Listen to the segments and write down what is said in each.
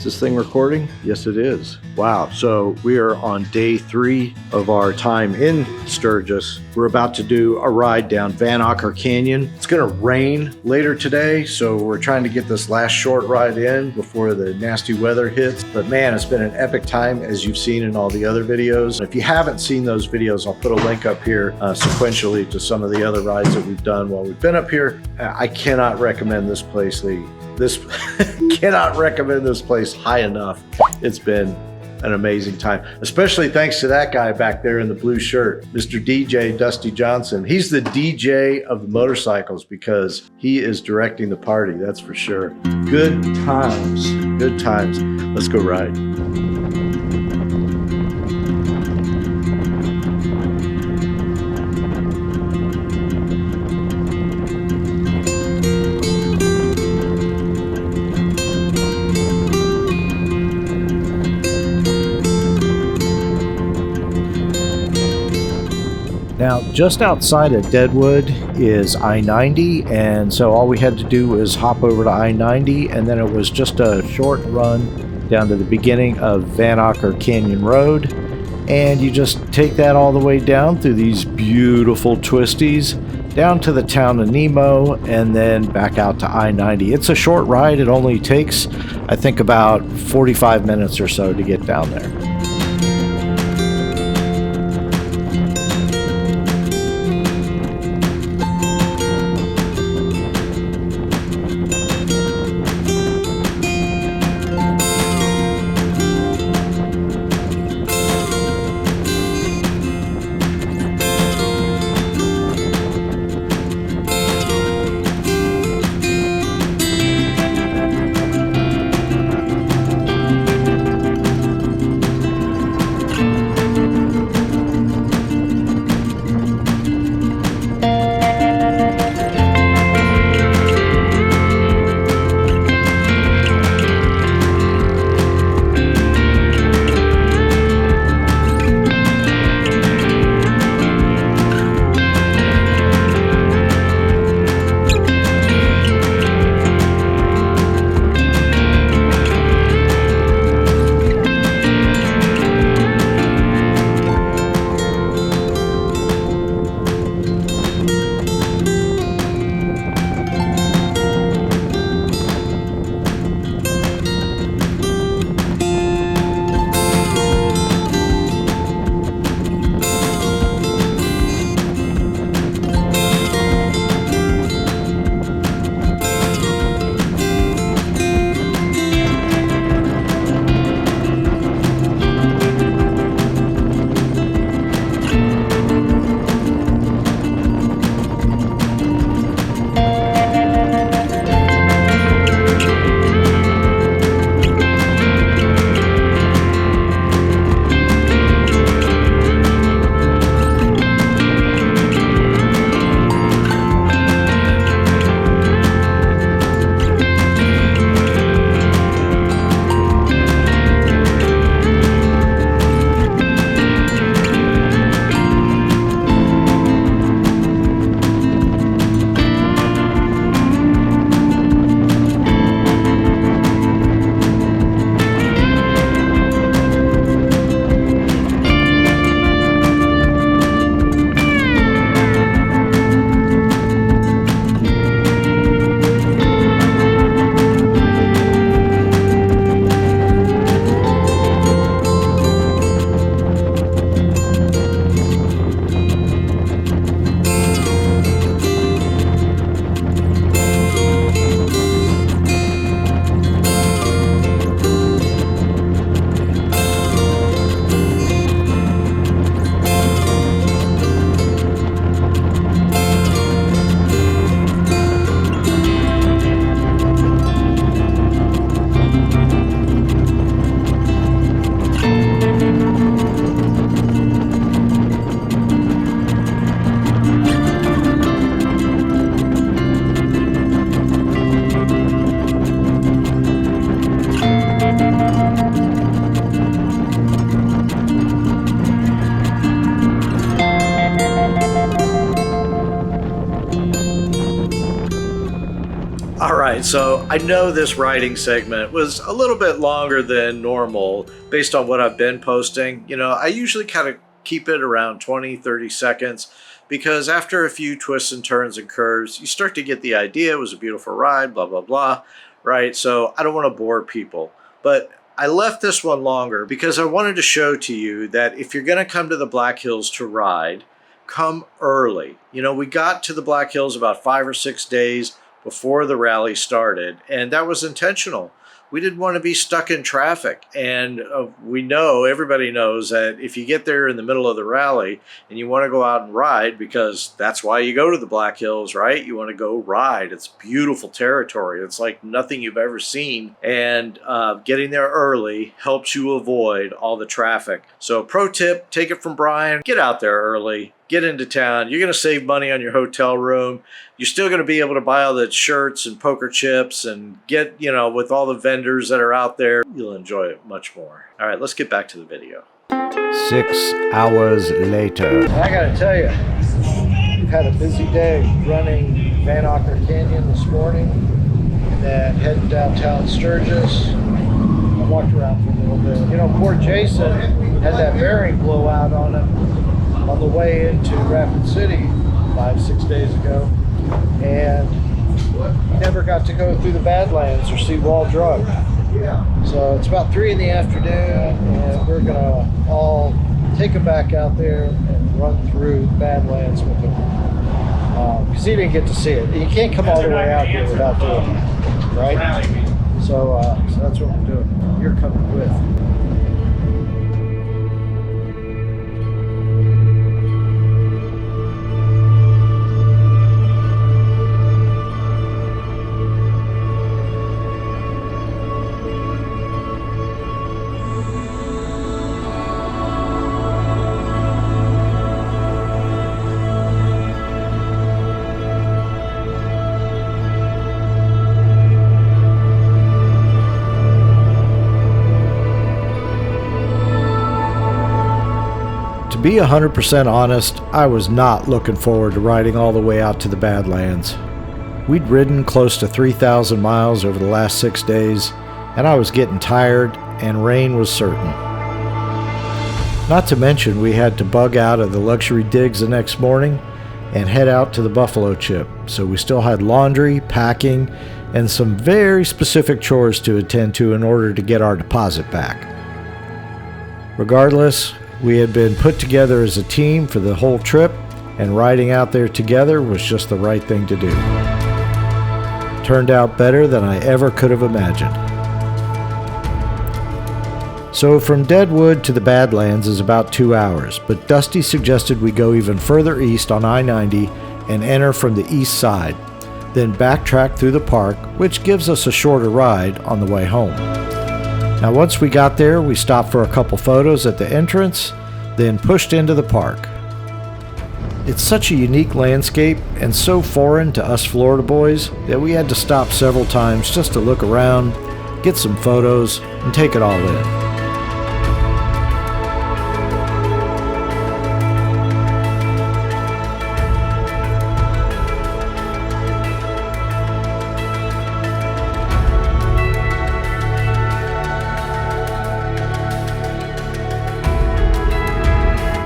Is this thing recording? Yes, it is. Wow. So we are on day 3 of our time in Sturgis. We're about to do a ride down Vanocker Canyon. It's going to rain later today, so we're trying to get this last short ride in before the nasty weather hits. But man, it's been an epic time, as you've seen in all the other videos. If you haven't seen those videos, I'll put a link up here sequentially to some of the other rides that we've done while we've been up here. I cannot recommend this place, cannot recommend this place high enough. It's been an amazing time, especially thanks to that guy back there in the blue shirt, Mr. DJ Dusty Johnson. He's the DJ of the motorcycles because he is directing the party, that's for sure. Good times, good times. Let's go ride. Now, just outside of Deadwood is I-90, and so all we had to do was hop over to I-90, and then it was just a short run down to the beginning of Vanocker Canyon Road, and you just take that all the way down through these beautiful twisties, down to the town of Nemo, and then back out to I-90. It's a short ride. It only takes, I think, about 45 minutes or so to get down there. All right, so I know this riding segment was a little bit longer than normal based on what I've been posting. You know, I usually kind of keep it around 20-30 seconds because after a few twists and turns and curves, you start to get the idea. It was a beautiful ride, blah, blah, blah, right? So I don't want to bore people. But I left this one longer because I wanted to show to you that if you're going to come to the Black Hills to ride, come early. You know, we got to the Black Hills about 5 or 6 days before the rally started, and that was intentional. We didn't want to be stuck in traffic, and we know, everybody knows that if you get there in the middle of the rally and you want to go out and ride, because that's why you go to the Black Hills, right? You want to go ride. It's beautiful territory. It's like nothing you've ever seen, and getting there early helps you avoid all the traffic. So pro tip, take it from Brian, get out there early. Get into town. You're going to save money on your hotel room. You're still going to be able to buy all the shirts and poker chips and get, you know, with all the vendors that are out there, you'll enjoy it much more. All right, let's get back to the video. 6 hours later. I got to tell you, we've had a busy day running Vanocker Canyon this morning and then heading downtown Sturgis. I walked around for a little bit. You know, poor Jason had that bearing blowout on him on the way into Rapid City 5-6 days ago, and he never got to go through the Badlands or see Wall Drug. So it's about 3 in the afternoon, and we're gonna all take him back out there and run through the Badlands with him, because he didn't get to see it. You can't come all the way out here without doing it, right? So that's what we're doing. You're coming with. To be 100% honest, I was not looking forward to riding all the way out to the Badlands. We'd ridden close to 3,000 miles over the last 6 days, and I was getting tired, and rain was certain. Not to mention we had to bug out of the luxury digs the next morning and head out to the Buffalo Chip, so we still had laundry, packing, and some very specific chores to attend to in order to get our deposit back. Regardless, we had been put together as a team for the whole trip, and riding out there together was just the right thing to do. Turned out better than I ever could have imagined. So from Deadwood to the Badlands is about 2 hours, but Dusty suggested we go even further east on I-90 and enter from the east side, then backtrack through the park, which gives us a shorter ride on the way home. Now once we got there, we stopped for a couple photos at the entrance, then pushed into the park. It's such a unique landscape and so foreign to us Florida boys that we had to stop several times just to look around, get some photos, and take it all in.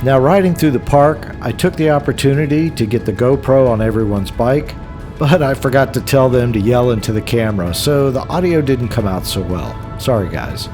Now riding through the park, I took the opportunity to get the GoPro on everyone's bike, but I forgot to tell them to yell into the camera, so the audio didn't come out so well. Sorry guys.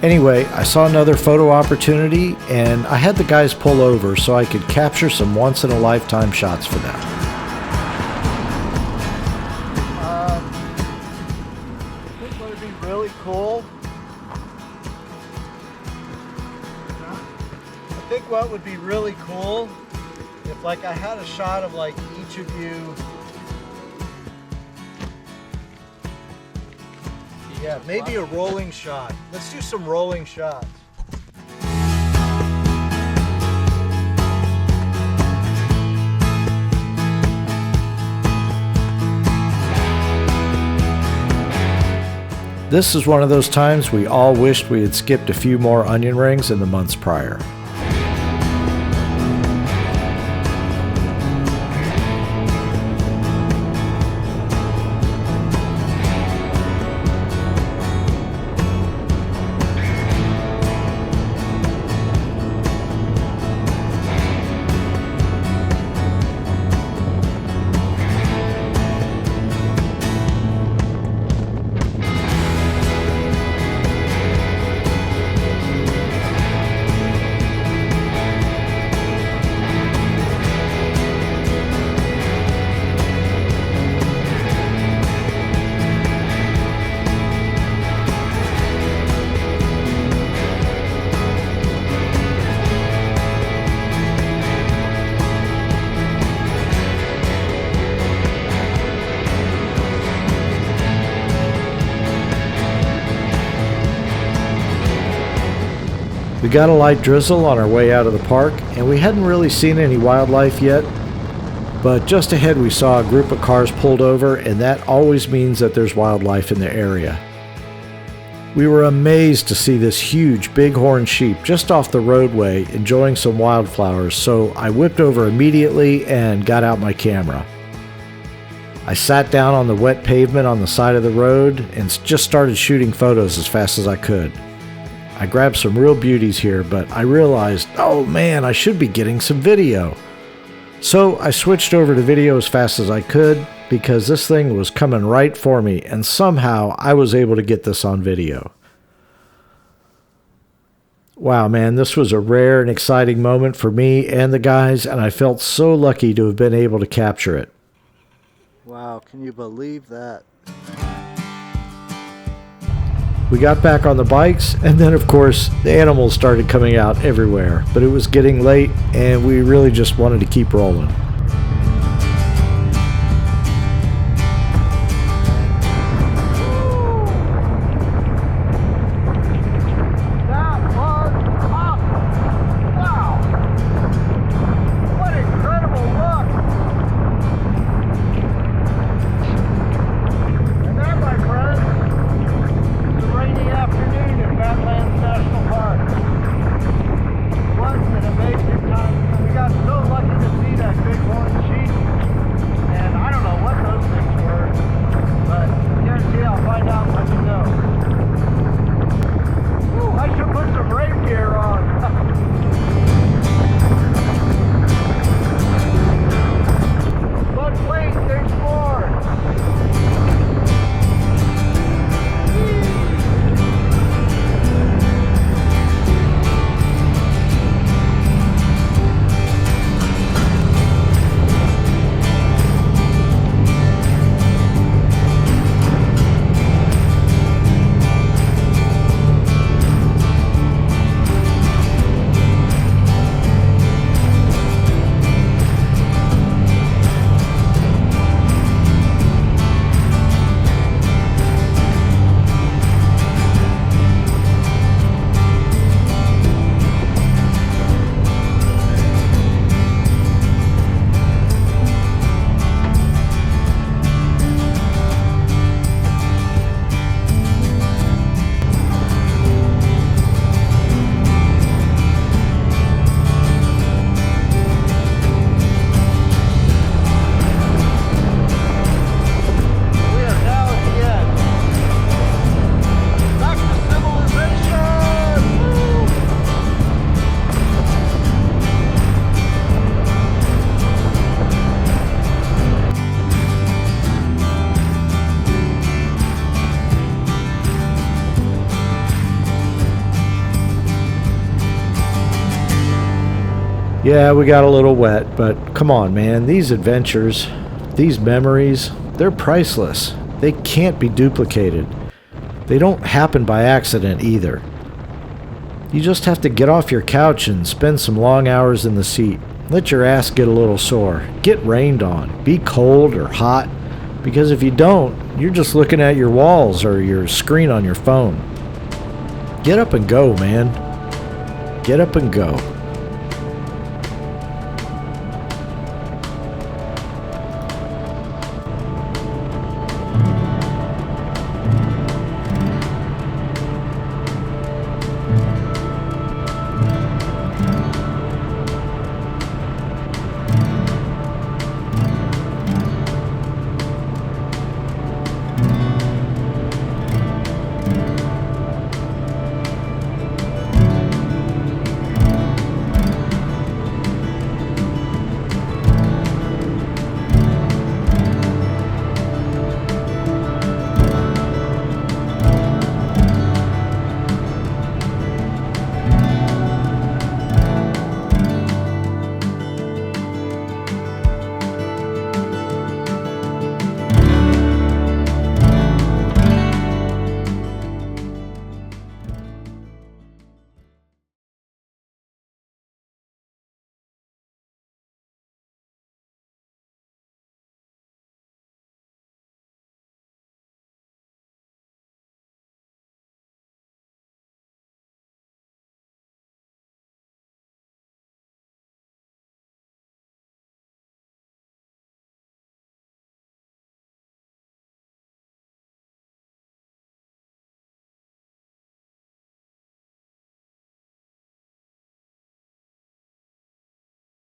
Anyway, I saw another photo opportunity and I had the guys pull over so I could capture some once-in-a-lifetime shots for them. be really cool? I think what would be really cool if like I had a shot of like each of you. Yeah, maybe a rolling shot. Let's do some rolling shots. This is one of those times we all wished we had skipped a few more onion rings in the months prior. We got a light drizzle on our way out of the park, and we hadn't really seen any wildlife yet, but just ahead we saw a group of cars pulled over, and that always means that there's wildlife in the area. We were amazed to see this huge bighorn sheep just off the roadway enjoying some wildflowers, so I whipped over immediately and got out my camera. I sat down on the wet pavement on the side of the road and just started shooting photos as fast as I could. I grabbed some real beauties here, but I realized, oh man, I should be getting some video. So I switched over to video as fast as I could because this thing was coming right for me, and somehow I was able to get this on video. Wow, man, this was a rare and exciting moment for me and the guys, and I felt so lucky to have been able to capture it. Wow, can you believe that? We got back on the bikes, and then of course the animals started coming out everywhere, but it was getting late and we really just wanted to keep rolling. Yeah, we got a little wet, but come on, man. These adventures, these memories, they're priceless. They can't be duplicated. They don't happen by accident either. You just have to get off your couch and spend some long hours in the seat. Let your ass get a little sore. Get rained on. Be cold or hot. Because if you don't, you're just looking at your walls or your screen on your phone. Get up and go, man. Get up and go.